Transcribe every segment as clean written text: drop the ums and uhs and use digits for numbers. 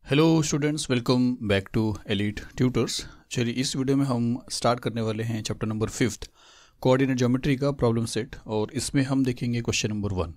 Hello students, welcome back to Elite Tutors. चलिए इस video में हम स्टार्ट करने वाले हैं चैप्टर नंबर 5 कोऑर्डिनेट ज्योमेट्री का प्रॉब्लम सेट, और इसमें हम देखेंगे क्वेश्चन नंबर 1।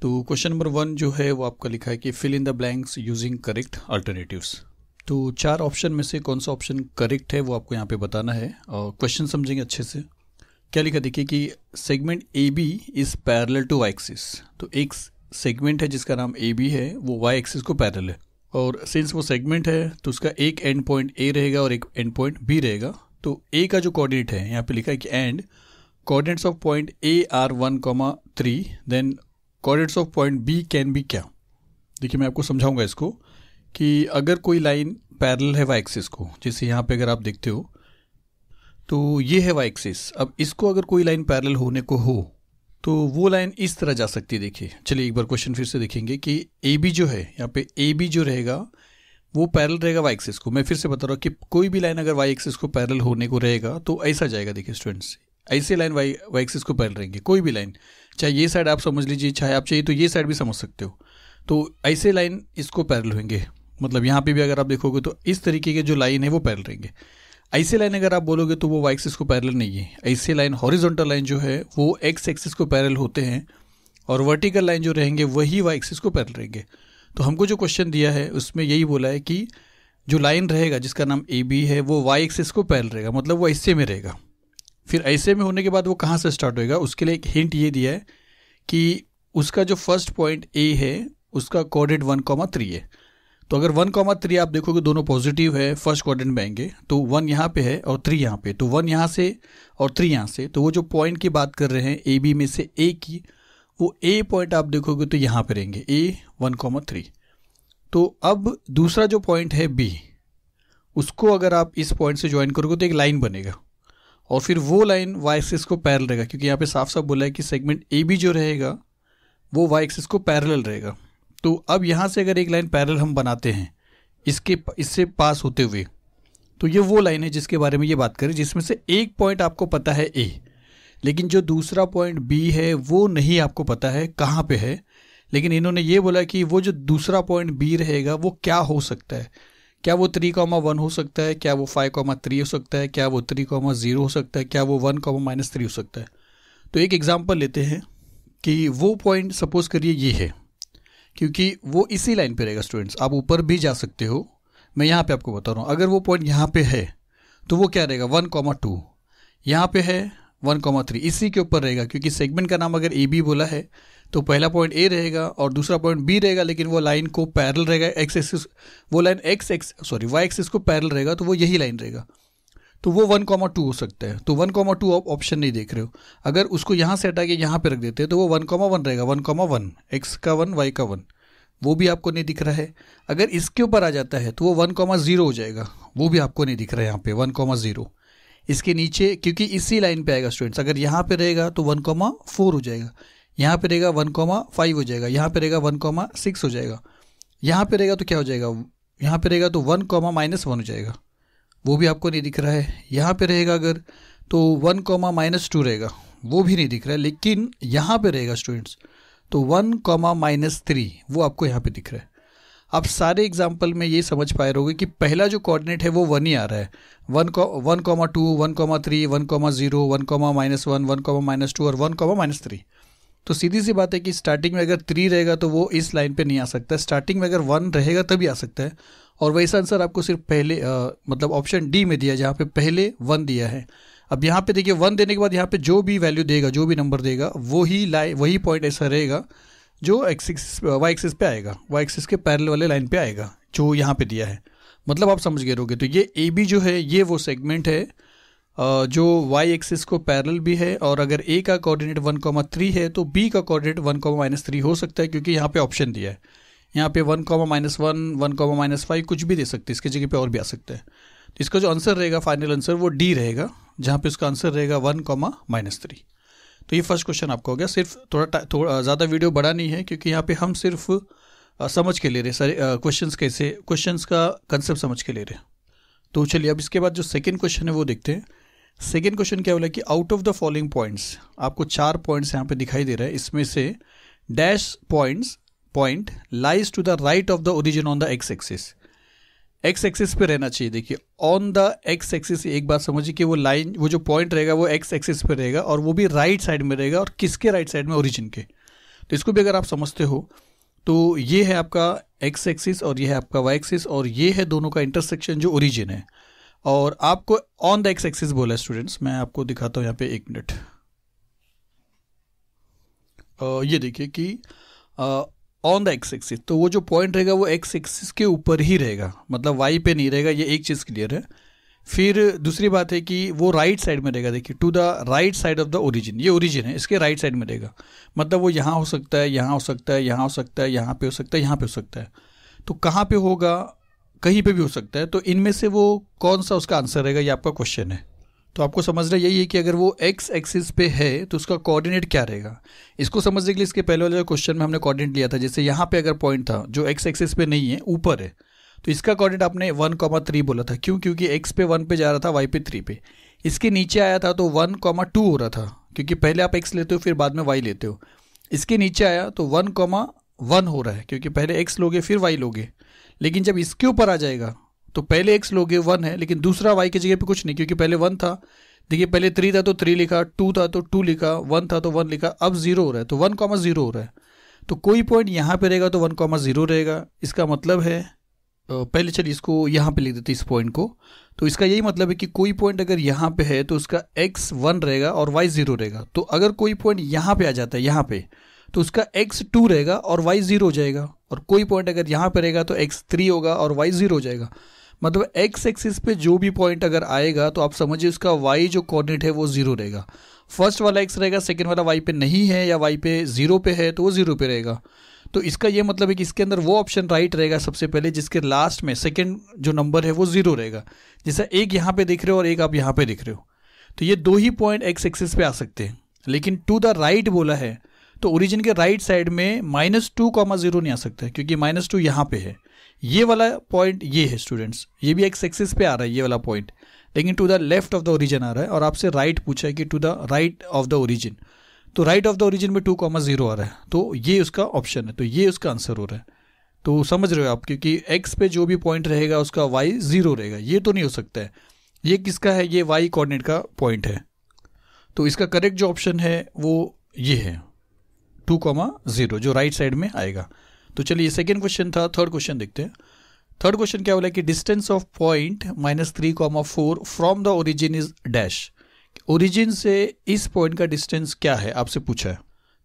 तो क्वेश्चन नंबर 1 जो है वो आपका लिखा है कि fill in the blanks using correct alternatives. तो 4 ऑप्शन में से कौन सा ऑप्शन करेक्ट है वो आपको यहाँ पे बताना है, और क्वेश्चन समझेंगे अच्छे से। क्या लिखा देखिए कि segment A B is parallel to Y axis. तो एक सेगमेंट है जिसका नाम ए बी है, वो वाई एक्सिस को पैरेलल है, और सिंस वो सेगमेंट है तो उसका एक एंड पॉइंट ए रहेगा और एक एंड पॉइंट बी रहेगा। तो ए का जो कोऑर्डिनेट है यहाँ पे लिखा है कि end coordinates of point A are 1,3, then coordinates of point B can be क्या। देखिए मैं आपको समझाऊंगा इसको कि अगर कोई लाइन पैरेलल है वाई एक्सिस को, जैसे यहाँ पे अगर आप देखते हो तो ये है वाई एक्सिस। अब इसको अगर कोई लाइन पैरेलल होने को हो तो वो लाइन इस तरह जा सकती है। देखिए चलिए एक बार क्वेश्चन फिर से देखेंगे कि ए बी जो है यहाँ पे ए बी जो रहेगा वो पैरेलल रहेगा वाई एक्सिस को। मैं फिर से बता रहा हूँ कि कोई भी लाइन अगर वाई एक्सिस को पैरेलल होने को रहेगा तो ऐसा जाएगा। देखिए स्टूडेंट्स, ऐसे लाइन वाई एक्सिस को पैरेलल रहेंगे, कोई भी लाइन, चाहे ये साइड आप समझ लीजिए, चाहे आप चाहिए तो ये साइड भी समझ सकते हो। तो ऐसे लाइन इसको पैरेलल होंगे, मतलब यहाँ पे भी अगर आप देखोगे तो इस तरीके के जो लाइन है वो पैरेलल रहेंगे। ऐसे लाइन अगर आप बोलोगे तो वो वाई एक्सिस को पैरेलल नहीं है। ऐसे लाइन हॉरिजॉन्टल लाइन जो है वो एक्स एक्सिस को पैरेलल होते हैं, और वर्टिकल लाइन जो रहेंगे वही वाई एक्सिस को पैरेलल रहेंगे। तो हमको जो क्वेश्चन दिया है उसमें यही बोला है कि जो लाइन रहेगा जिसका नाम ए बी है वो वाई एक्सिस को पैरेलल रहेगा, मतलब वो ऐसे में रहेगा। फिर ऐसे में होने के बाद वो कहाँ से स्टार्ट होएगा, उसके लिए एक हिंट ये दिया है कि उसका जो फर्स्ट पॉइंट ए है उसका कोऑर्डिनेट 1,3 है। तो अगर 1,3 आप देखोगे दोनों पॉजिटिव है, फर्स्ट क्वाड्रेंट में आएंगे, तो 1 यहाँ पे है और 3 यहाँ पे, तो 1 यहाँ से और 3 यहाँ से। तो वो जो पॉइंट की बात कर रहे हैं ए बी में से ए की, वो ए पॉइंट आप देखोगे तो यहाँ पे रहेंगे ए 1,3। तो अब दूसरा जो पॉइंट है बी, उसको अगर आप इस पॉइंट से ज्वाइन करोगे तो एक लाइन बनेगा, और फिर वो लाइन वाई एक्सिस को पैरेलल रहेगा, क्योंकि यहाँ पे साफ साफ बोला है कि सेगमेंट ए बी जो रहेगा वो वाई एक्सिस को पैरेलल रहेगा। तो अब यहाँ से अगर एक लाइन पैरेलल हम बनाते हैं इससे पास होते हुए, तो ये वो लाइन है जिसके बारे में ये बात करें, जिसमें से एक पॉइंट आपको पता है ए, लेकिन जो दूसरा पॉइंट बी है वो नहीं आपको पता है कहाँ पे है। लेकिन इन्होंने ये बोला कि वो जो दूसरा पॉइंट बी रहेगा वो क्या हो सकता है। क्या वो 3,1 हो सकता है, क्या वो 5,3 हो सकता है, क्या वो 3,0 हो सकता है, क्या वो 1,-3 हो सकता है। तो एक एग्जाम्पल लेते हैं कि वो पॉइंट सपोज करिए ये है, क्योंकि वो इसी लाइन पे रहेगा। स्टूडेंट्स आप ऊपर भी जा सकते हो, मैं यहाँ पे आपको बता रहा हूँ। अगर वो पॉइंट यहाँ पे है तो वो क्या रहेगा 1,2, यहाँ पे है 1,3, इसी के ऊपर रहेगा, क्योंकि सेगमेंट का नाम अगर ए बी बोला है तो पहला पॉइंट ए रहेगा और दूसरा पॉइंट बी रहेगा, लेकिन वो लाइन को पैरेलल रहेगा एक्स एक्सिस, वो लाइन वाई एक्सिस को पैरेलल रहेगा, तो वो यही लाइन रहेगा। तो वो 1,2 हो सकता है। तो 1,2 आप ऑप्शन नहीं देख रहे हो। अगर उसको यहाँ से हटा के यहाँ पे रख देते हैं तो वो 1,1 रहेगा, 1,1, एक्स का 1 वाई का 1, वो भी आपको नहीं दिख रहा है। अगर इसके ऊपर आ जाता है तो वो 1,0 हो जाएगा, वो भी आपको नहीं दिख रहा है यहाँ पे 1,0। इसके नीचे क्योंकि इसी लाइन पे आएगा स्टूडेंट्स, अगर यहाँ पे रहेगा तो 1,4 हो जाएगा, यहाँ पे रहेगा 1,5 हो जाएगा, यहाँ पे रहेगा 1,6 हो जाएगा, यहाँ पे रहेगा तो क्या हो जाएगा, यहाँ पे रहेगा तो 1,-1 हो जाएगा, वो भी आपको नहीं दिख रहा है। यहाँ पे रहेगा अगर तो 1,-2 रहेगा, वो भी नहीं दिख रहा है। लेकिन यहाँ पे रहेगा स्टूडेंट्स तो 1,-3 वो आपको यहाँ पे दिख रहा है। आप सारे एग्जाम्पल में ये समझ पाए रहोगे कि पहला जो कोऑर्डिनेट है वो 1 ही आ रहा है, 1,2, 1,3, 1,0, 1,-1, 1,-2 और 1,-3। तो सीधी सी बात है कि स्टार्टिंग में अगर 3 रहेगा तो वो इस लाइन पे नहीं आ सकता, स्टार्टिंग में अगर 1 रहेगा तभी आ सकता है। और वैसा आंसर आपको सिर्फ पहले मतलब ऑप्शन डी में दिया है, जहाँ पे पहले 1 दिया है। अब यहाँ पे देखिए 1 देने के बाद यहाँ पे जो भी वैल्यू देगा, जो भी नंबर देगा, वही पॉइंट ऐसा रहेगा जो वाई एक्सिस पे आएगा, वाई एक्सिस के पैरेलल वाले लाइन पे आएगा जो यहाँ पे दिया है। मतलब आप समझ गए रहोगे। तो ये ए बी जो है ये वो सेगमेंट है जो वाई एक्सिस को पैरेलल भी है, और अगर ए का कोऑर्डिनेट 1,3 है तो बी का कोऑर्डिनेट 1,-3 हो सकता है, क्योंकि यहाँ पे ऑप्शन दिया है। यहाँ पे 1,-1, 1,-5 कुछ भी दे सकते हैं, इसकी जगह पे और भी आ सकता है। तो इसका जो आंसर रहेगा फाइनल आंसर वो डी रहेगा, जहाँ पे उसका आंसर रहेगा 1,-3। तो ये फर्स्ट क्वेश्चन आपका हो गया। सिर्फ थोड़ा ज़्यादा वीडियो बड़ा नहीं है, क्योंकि यहाँ पे हम सिर्फ समझ के ले रहे सारे क्वेश्चंस का कंसेप्ट समझ के ले रहे हैं। तो चलिए अब इसके बाद जो सेकेंड क्वेश्चन है वो देखते हैं। सेकेंड क्वेश्चन क्या बोला कि out of the following points, आपको 4 पॉइंट्स यहाँ पे दिखाई दे रहा है, इसमें से dash points point lies to the right of the origin on the X axis. X axis पे रहना चाहिए। देखिए ऑन द एक्स एक्सिस, एक बात समझिए कि वो लाइन, वो जो पॉइंट रहेगा वो एक्स एक्सिस पे रहेगा और वो भी राइट साइड में रहेगा। और किसके राइट साइड में? ओरिजिन के। तो इसको भी अगर आप समझते हो तो ये है आपका एक्स एक्सिस और ये है आपका वाई एक्सिस और ये है दोनों का इंटरसेक्शन जो ओरिजिन है। और आपको ऑन द एक्स एक्सिस बोला है स्टूडेंट्स। मैं आपको दिखाता हूँ यहाँ पे, एक मिनट। ये देखिए कि ऑन द एक्स एक्सिस, तो वो जो पॉइंट रहेगा वो एक्स एक्सिस के ऊपर ही रहेगा, मतलब वाई पे नहीं रहेगा। ये एक चीज़ क्लियर है। फिर दूसरी बात है कि वो राइट साइड में रहेगा। देखिए to the right side of the origin, ये ओरिजिन है, इसके राइट साइड में रहेगा। मतलब वो यहाँ हो सकता है, यहाँ हो सकता है, यहाँ हो सकता है, यहाँ पे हो सकता है, यहाँ पे हो सकता है। तो कहाँ पे होगा? कहीं पे भी हो सकता है। तो इनमें से वो कौन सा उसका आंसर रहेगा, ये आपका क्वेश्चन है। तो आपको समझना यही है कि अगर वो एक्स एक्सिस पे है तो उसका कोऑर्डिनेट क्या रहेगा। इसको समझने के लिए इसके पहले वाले क्वेश्चन में हमने कोऑर्डिनेट लिया था। जैसे यहाँ पे अगर पॉइंट था जो एक्स एक्सिस पे नहीं है, ऊपर है, तो इसका कोऑर्डिनेट आपने 1,3 बोला था। क्यों? क्योंकि एक्स पे 1 पे जा रहा था, वाई पे 3 पे। इसके नीचे आया था तो 1,2 हो रहा था, क्योंकि पहले आप एक्स लेते हो फिर बाद में वाई लेते हो। इसके नीचे आया तो 1,1 हो रहा है, क्योंकि पहले एक्स लोगे फिर वाई लोगे। लेकिन जब इसके ऊपर आ जाएगा तो पहले एक्स लोगे 1 है, लेकिन दूसरा वाई की जगह पे कुछ नहीं, क्योंकि पहले 1 था। देखिए पहले 3 था तो 3 लिखा, 2 था तो 2 लिखा, 1 था तो 1 लिखा, अब 0 हो रहा है तो 1,0 हो रहा है। तो कोई पॉइंट यहाँ पे रहेगा तो 1,0 रहेगा। इसका मतलब है, पहले चलिए इसको यहाँ पे लिख देते इस पॉइंट को। तो इसका यही मतलब है कि कोई पॉइंट अगर यहाँ पे है तो उसका x 1 रहेगा और y 0 रहेगा। तो अगर कोई पॉइंट यहाँ पे आ जाता है, यहाँ पे, तो उसका x 2 रहेगा और y 0 हो जाएगा। और कोई पॉइंट अगर यहाँ पे रहेगा तो x 3 होगा और y 0 हो जाएगा। मतलब x एक्सिस पे जो भी पॉइंट अगर आएगा तो आप समझिए उसका y जो कोऑर्डिनेट है वो 0 रहेगा। फर्स्ट वाला x रहेगा, सेकेंड वाला y पे नहीं है या y पे 0 पे है तो वो 0 पे रहेगा। तो इसका ये मतलब है कि इसके अंदर वो ऑप्शन राइट रहेगा सबसे पहले जिसके लास्ट में सेकंड जो नंबर है वो 0 रहेगा। जैसा एक यहाँ पे दिख रहे हो और एक आप यहाँ पे दिख रहे हो, तो ये दो ही पॉइंट एक्स एक्सिस पे आ सकते हैं। लेकिन टू द राइट बोला है तो ओरिजिन के राइट साइड में -2,0 नहीं आ सकता, क्योंकि -2 यहाँ पे है। ये वाला पॉइंट ये है स्टूडेंट्स, ये भी एक्स एक्सिस पे आ रहा है ये वाला पॉइंट, लेकिन to the left of the origin आ रहा है। और आपसे राइट पूछा है कि to the right of the origin, तो राइट ऑफ द ओरिजिन में 2,0 आ रहा है, तो ये उसका ऑप्शन है, तो ये उसका आंसर हो रहा है। तो समझ रहे हो आप, क्योंकि एक्स पे जो भी पॉइंट रहेगा उसका वाई 0 रहेगा, ये तो नहीं हो सकता है। ये किसका है? ये वाई कोऑर्डिनेट का पॉइंट है। तो इसका करेक्ट जो ऑप्शन है वो ये है 2,0 जो राइट साइड में आएगा। तो चलिए सेकेंड क्वेश्चन था, थर्ड क्वेश्चन देखते हैं। थर्ड क्वेश्चन क्या बोला कि distance of point -3,4 from the origin is dash. Origin से इस पॉइंट का डिस्टेंस क्या है, आपसे पूछा है।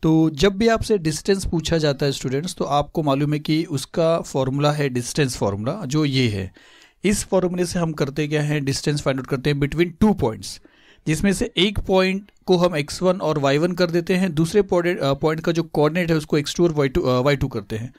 तो जब भी आपसे डिस्टेंस पूछा जाता है स्टूडेंट्स, तो आपको मालूम है कि उसका फॉर्मूला है डिस्टेंस फॉर्मूला, जो ये है। इस फॉर्मूले से हम करते क्या हैं, डिस्टेंस फाइंड आउट करते हैं बिटवीन 2 पॉइंट्स, जिसमें से एक पॉइंट को हम x1 और y1 कर देते हैं, दूसरे पॉइंट का जो कोऑर्डिनेट है उसको x2 और y2 करते हैं।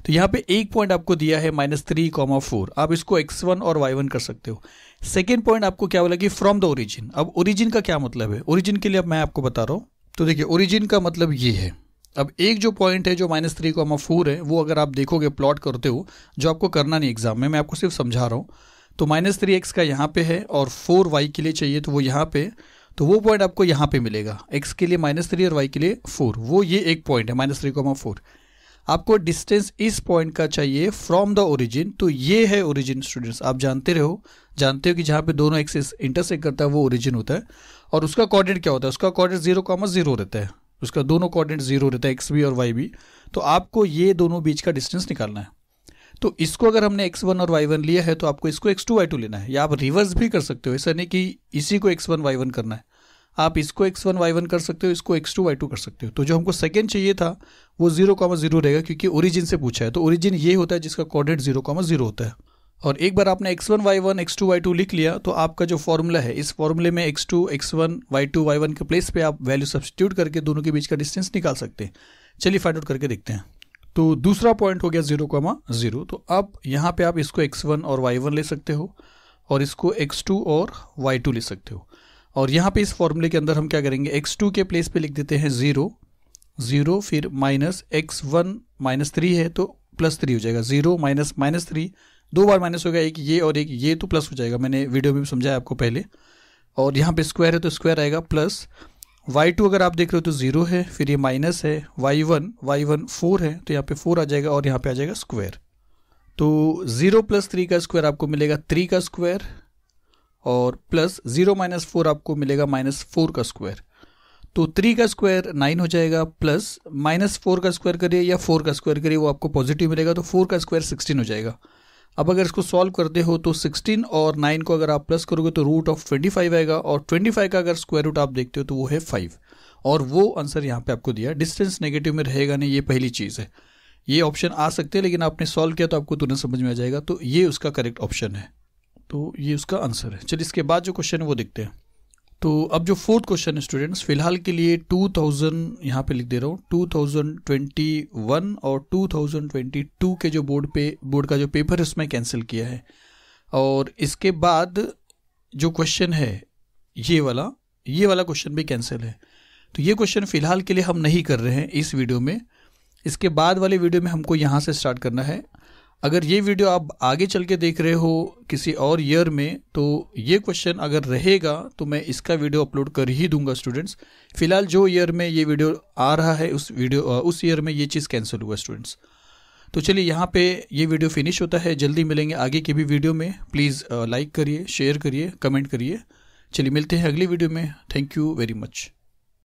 तो यहाँ पे एक पॉइंट आपको दिया है -3,4, आप इसको x1 और y1 कर सकते हो। सेकेंड पॉइंट आपको क्या बोला कि फ्रॉम द ओरिजिन। अब ओरिजिन का क्या मतलब है, ओरिजिन के लिए अब मैं आपको बता रहा हूँ। तो देखिए ओरिजिन का मतलब ये है, अब एक जो पॉइंट है जो -3,4 है, वो अगर आप देखोगे प्लॉट करते हो, जो आपको करना नहीं एग्जाम में, मैं आपको सिर्फ समझा रहा हूँ। तो -3x का यहाँ पे है और 4y के लिए चाहिए तो वो यहाँ पे, तो वो पॉइंट आपको यहाँ पे मिलेगा। x के लिए -3 और y के लिए 4, वो ये एक पॉइंट है -3,4। आपको डिस्टेंस इस पॉइंट का चाहिए फ्रॉम द ओरिजिन, तो ये है ओरिजिन स्टूडेंट्स। आप जानते हो कि जहाँ पे दोनों एक्सिस इंटरसेक्ट करता है वो ओरिजिन होता है। और उसका कोऑर्डिनेट क्या होता है, उसका कोऑर्डिनेट 0,0 रहता है, उसका दोनों कोऑर्डिनेट 0 रहता है, एक्स भी और वाई भी। तो आपको ये दोनों बीच का डिस्टेंस निकालना है। तो इसको अगर हमने x1 और y1 लिया है तो आपको इसको x2 y2 लेना है, या आप रिवर्स भी कर सकते हो। ऐसा नहीं कि इसी को x1 y1 करना है, आप इसको x1 y1 कर सकते हो, इसको x2 y2 कर सकते हो। तो जो हमको सेकेंड चाहिए था वो 0,0 रहेगा, क्योंकि ओरिजिन से पूछा है। तो ओरिजिन ये होता है जिसका कोऑर्डिनेट 0,0 होता है। और एक बार आपने x1 y1 x2 y2 लिख लिया तो आपका जो फॉर्मूला है, इस फॉर्मूले में x2 x1 y2 y1 के प्लेस पे आप वैल्यू सब्स्टिट्यूट करके दोनों के बीच का डिस्टेंस निकाल सकते हैं। चलिए फाइंड आउट करके देखते हैं। तो दूसरा पॉइंट हो गया 0,0। तो अब यहाँ पे आप इसको x1 और y1 ले सकते हो और इसको x2 और y2 ले सकते हो। और यहाँ पे इस फॉर्मूले के अंदर हम क्या करेंगे, x2 के प्लेस पे लिख देते हैं 0 0, फिर -x1 -3 है तो +3 हो जाएगा, 0 -3, दो बार माइनस होगा, एक ये और एक ये, तो प्लस हो जाएगा। मैंने वीडियो में भी समझाया आपको पहले। और यहाँ पे स्क्वायर है तो स्क्वायर आएगा प्लस, y2 अगर आप देख रहे हो तो 0 है, फिर ये माइनस है, y1 4 है तो यहाँ पे 4 आ जाएगा और यहाँ पे आ जाएगा स्क्वायर। तो 0 + 3 का स्क्वायर आपको मिलेगा 3 का स्क्वायर, और प्लस 0 - 4 आपको मिलेगा -4 का स्क्वायर। तो 3 का स्क्वायर 9 हो जाएगा, प्लस -4 का स्क्वायर करिए या 4 का स्क्वायर करिए वो आपको पॉजिटिव मिलेगा, तो 4 का स्क्वायर 16 हो जाएगा। अब अगर इसको सॉल्व करते हो तो 16 और 9 को अगर आप प्लस करोगे तो √25 आएगा, और 25 का अगर स्क्वायर रूट आप देखते हो तो वो है 5, और वो आंसर यहाँ पे आपको दिया। डिस्टेंस नेगेटिव में रहेगा नहीं, ये पहली चीज़ है। ये ऑप्शन आ सकते हैं लेकिन आपने सॉल्व किया तो आपको तुरंत समझ में आ जाएगा, तो ये उसका करेक्ट ऑप्शन है, तो ये उसका आंसर है। चलिए इसके बाद जो क्वेश्चन है वो देखते हैं। तो अब जो फोर्थ क्वेश्चन है स्टूडेंट्स, फिलहाल के लिए 2000 यहाँ पे लिख दे रहा हूँ, 2021 और 2022 के जो बोर्ड का जो पेपर है उसमें कैंसिल किया है, और इसके बाद जो क्वेश्चन है ये वाला क्वेश्चन भी कैंसिल है। तो ये क्वेश्चन फिलहाल के लिए हम नहीं कर रहे हैं इस वीडियो में, इसके बाद वाले वीडियो में हमको यहाँ से स्टार्ट करना है। अगर ये वीडियो आप आगे चल के देख रहे हो किसी और ईयर में, तो ये क्वेश्चन अगर रहेगा तो मैं इसका वीडियो अपलोड कर ही दूंगा स्टूडेंट्स। फिलहाल जो ईयर में ये वीडियो आ रहा है उस ईयर में ये चीज़ कैंसिल हुआ स्टूडेंट्स। तो चलिए यहाँ पे ये वीडियो फिनिश होता है, जल्दी मिलेंगे आगे की भी वीडियो में। प्लीज़ लाइक करिए, शेयर करिए, कमेंट करिए। चलिए मिलते हैं अगली वीडियो में। Thank you very much.